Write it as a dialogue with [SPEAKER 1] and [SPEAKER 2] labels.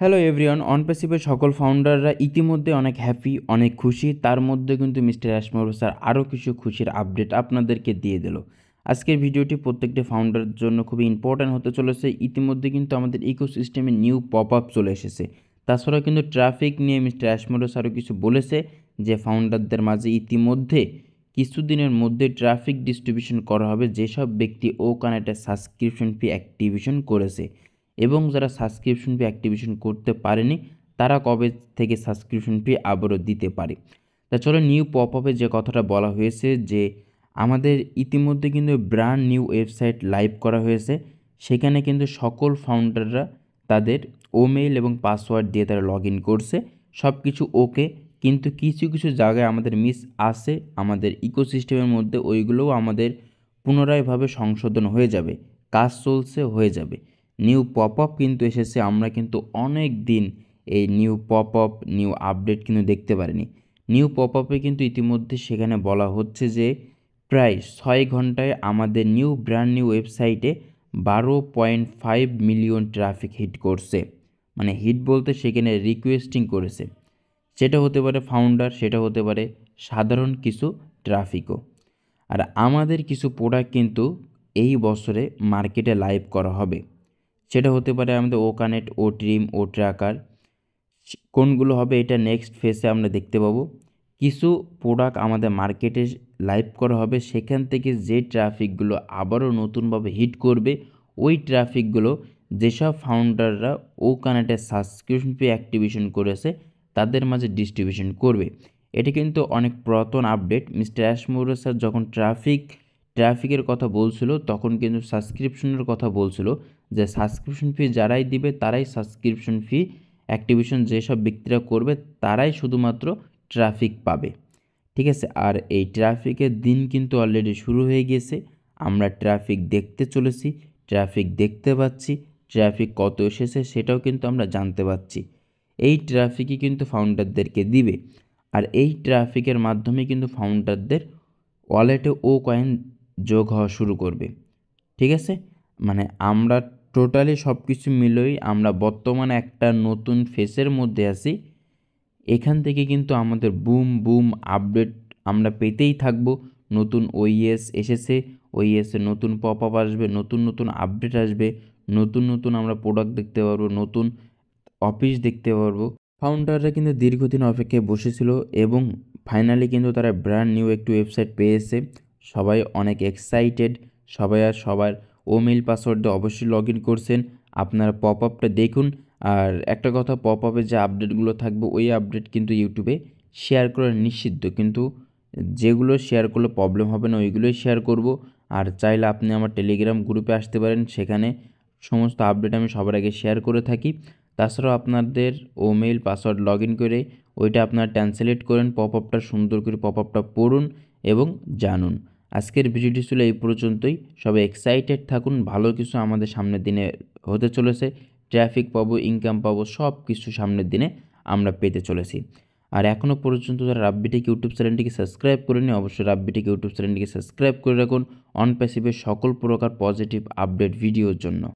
[SPEAKER 1] Hello everyone, অনপ্যাসিভের সকল ফাউন্ডাররা ইতিমধ্যে অনেক হ্যাপি, অনেক খুশি। তার মধ্যে কিন্তু মিস্টার অ্যাশমোর স্যার আরও কিছু খুশির আপডেট আপনাদেরকে দিয়ে দিল। আজকের ভিডিওটি প্রত্যেকটি ফাউন্ডারের জন্য খুবই ইম্পর্ট্যান্ট হতে চলেছে। ইতিমধ্যে কিন্তু আমাদের ইকোসিস্টেমে নিউ পপ আপ চলে এসেছে। তাছাড়াও কিন্তু ট্রাফিক নিয়ে মিস্টার অ্যাশমোর স্যারও কিছু বলেছে যে ফাউন্ডারদের মাঝে ইতিমধ্যে কিছুদিনের মধ্যে ট্রাফিক ডিস্ট্রিবিউশন করা হবে যেসব ব্যক্তি ও কানেক্টে সাবস্ক্রিপশন ফি অ্যাক্টিভেশন করেছে, এবং যারা সাবস্ক্রিপশন ফি অ্যাক্টিভেশন করতে পারেনি তারা কবে থেকে সাবস্ক্রিপশন ফি আবারও দিতে পারে। তা চলো নিউ পপ আপে যে কথাটা বলা হয়েছে যে আমাদের ইতিমধ্যে কিন্তু ব্র্যান্ড নিউ ওয়েবসাইট লাইভ করা হয়েছে। সেখানে কিন্তু সকল ফাউন্ডাররা তাদের ওমেইল এবং পাসওয়ার্ড দিয়ে তারা লগ ইন করছে, সব কিছু ওকে। কিন্তু কিছু কিছু জায়গায় আমাদের মিস আছে আমাদের ইকোসিস্টেমের মধ্যে, ওইগুলোও আমাদের পুনরায়ভাবে সংশোধন হয়ে যাবে, কাজ চলছে, হয়ে যাবে। নিউ পপ আপ কিন্তু এসেছে, আমরা কিন্তু অনেক দিন এই new pop up new update কিন্তু দেখতে পারিনি। নিউ পপ আপে কিন্তু ইতিমধ্যে সেখানে বলা হচ্ছে যে প্রায় 6 ঘন্টায় আমাদের নিউ ব্র্যান্ড নিউ ওয়েবসাইটে 12.5 মিলিয়ন ট্রাফিক হিট করছে। মানে হিট বলতে সেখানে রিকোয়েস্টিং করেছে, সেটা হতে পারে ফাউন্ডার, সেটা হতে পারে সাধারণ কিছু ট্রাফিকও। আর আমাদের কিছু প্রোডাক্ট কিন্তু এই বছরে মার্কেটে লাইভ করা হবে, সেটা হতে পারে আমাদের ও কানেক্ট, ও ট্রিম, ও ট্র্যাকার। কোনগুলো হবে এটা নেক্সট ফেসে আমরা দেখতে পাবো। কিছু প্রোডাক্ট আমাদের মার্কেটে লাইভ করা হবে, সেখান থেকে যে ট্রাফিকগুলো আবারও নতুনভাবে হিট করবে, ওই ট্রাফিকগুলো যেসব ফাউন্ডাররা ও কানেক্টে সাবস্ক্রিপশন ফি অ্যাক্টিভেশন করেছে তাদের মাঝে ডিস্ট্রিবিউশন করবে। এটা কিন্তু অনেক পুরাতন আপডেট। মিস্টার অ্যাশমোর স্যার যখন ট্রাফিকের কথা বলছিল তখন কিন্তু সাবস্ক্রিপশনের কথা বলছিল, যে সাবস্ক্রিপশন ফি যারাই দিবে তারাই সাবস্ক্রিপশন ফি অ্যাক্টিভেশন যেসব ব্যক্তিরা করবে তারাই শুধুমাত্র ট্রাফিক পাবে। ঠিক আছে, আর এই ট্রাফিকের দিন কিন্তু অলরেডি শুরু হয়ে গিয়েছে। আমরা ট্রাফিক দেখতে চলেছি, ট্রাফিক দেখতে পাচ্ছি, ট্রাফিক কত এসেছে সেটাও কিন্তু আমরা জানতে পাচ্ছি। এই ট্রাফিকই কিন্তু ফাউন্ডারদেরকে দিবে, আর এই ট্রাফিকের মাধ্যমে কিন্তু ফাউন্ডারদের ওয়ালেটে ও কয়েন যোগ হওয়া শুরু করবে। ঠিক আছে, মানে আমরা টোটালি সব কিছু মিলেই আমরা বর্তমানে একটা নতুন ফেসের মধ্যে আছি। এখান থেকে কিন্তু আমাদের বুম বুম আপডেট আমরা পেতেই থাকবো। নতুন ওইএস এসেছে, ওইএসে নতুন পপ আপ আসবে, নতুন নতুন আপডেট আসবে, নতুন নতুন আমরা প্রোডাক্ট দেখতে পারবো, নতুন অফিস দেখতে পারবো। ফাউন্ডাররা কিন্তু দীর্ঘদিন অপেক্ষায় বসেছিল এবং ফাইনালি কিন্তু তারা ব্র্যান্ড নিউ একটি ওয়েবসাইট পেয়েছে। সবাই অনেক এক্সাইটেড, সবাই আর সবার ওমেইল পাসওয়ার্ড দিয়ে অবশ্যই লগ ইন করছেন। আপনারা পপ আপটা দেখুন। আর একটা কথা, পপ আপে যে আপডেটগুলো থাকবে ওই আপডেট কিন্তু ইউটিউবে শেয়ার করা নিষিদ্ধ, কিন্তু যেগুলো শেয়ার করলে প্রবলেম হবে না ওইগুলোই শেয়ার করব। আর চাইলে আপনি আমার টেলিগ্রাম গ্রুপে আসতে পারেন, সেখানে সমস্ত আপডেট আমি সবার আগে শেয়ার করে থাকি। তাছাড়াও আপনাদের ওমেইল পাসওয়ার্ড লগ ইন করে ওইটা আপনারা ট্রান্সলেট করেন, পপ আপটা সুন্দর করে পপ আপটা পড়ুন এবং জানুন। আজকের ভিডিওটি ছিল এই পর্যন্তই। সবাই এক্সাইটেড থাকুন, ভালো কিছু আমাদের সামনের দিনে হতে চলেছে। ট্রাফিক পাবো, ইনকাম পাবো, সব কিছু সামনের দিনে আমরা পেতে চলেছি। আর এখনও পর্যন্ত যারা রাব্বিটেক ইউটিউব চ্যানেলটিকে সাবস্ক্রাইব করেনি, অবশ্যই রাব্বিটেক ইউটিউব চ্যানেলটিকে সাবস্ক্রাইব করে রাখুন অন প্যাসিভের সকল প্রকার পজিটিভ আপডেট ভিডিওর জন্য।